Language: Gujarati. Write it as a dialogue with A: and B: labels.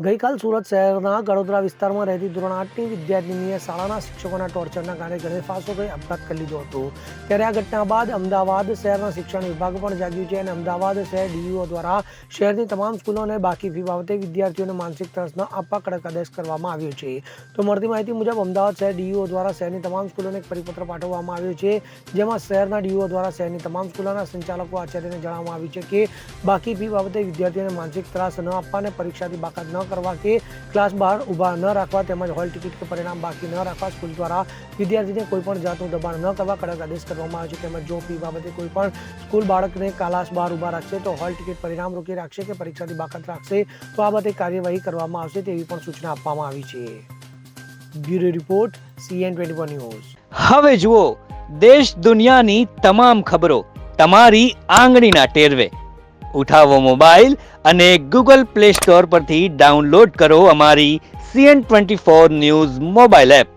A: ગઈકાલ સુરત શહેરના ગડોદરા વિસ્તારમાં રહેતી ધોરણ 8ની વિદ્યાર્થીનીએ શાળાના શિક્ષકોના ટોર્ચરના કારણે ગળેફાંસો લઈ આપઘાત કરી લીધો હતો. ત્યારે આ ઘટના બાદ અમદાવાદ શહેરના શિક્ષણ વિભાગ પણ જાગ્યું છે અને અમદાવાદ શહેર ડીઈઓ દ્વારા શહેરની તમામ સ્કૂલોને બાકી ફી બાબતે વિદ્યાર્થીઓને માનસિક ત્રાસ ન આપવા કડક આદેશ કરવામાં આવ્યો છે. તો મળતી માહિતી મુજબ અમદાવાદ શહેર ડીઈઓ દ્વારા શહેરની તમામ સ્કૂલોને એક પરિપત્ર પાઠવવામાં આવ્યો છે, જેમાં શહેરના ડીઈઓ દ્વારા શહેરની તમામ સ્કૂલોના સંચાલકો આચાર્યને જણાવવામાં આવ્યું છે કે બાકી ફી બાબતે વિદ્યાર્થીઓને માનસિક ત્રાસ ન આપવા અને પરીક્ષાથી બાકાત ન કરવા કે ક્લાસ બહાર ઊભા ન રાખવા તેમજ હોલ ટિકિટ કે પરિણામ બાકી ન રાખવા સ્કૂલ દ્વારા વિદ્યાર્થીને કોઈપણ જાતનું દબાણ ન કરવા કડક આદેશ કરવામાં આવ્યો છે. તેમજ જો ફી બાબતે કોઈપણ સ્કૂલ બાળકને ક્લાસ બહાર ઊભા રાખશે તો હોલ ટિકિટ પરિણામ રોકી રાખશે કે પરીક્ષાથી બાકાત રાખશે તો આ બાબતે કાર્યવાહી કરવામાં આવશે તેવી પણ સૂચના આપવામાં આવી છે. Bureau report CN24 news.
B: હવે જુઓ દેશ દુનિયાની તમામ ખબરો તમારી આંગળીના ટેરવે. ઉઠાવો મોબાઈલ અને ગૂગલ પ્લે સ્ટોર પરથી ડાઉનલોડ કરો અમારી CN24 ન્યૂઝ મોબાઈલ એપ.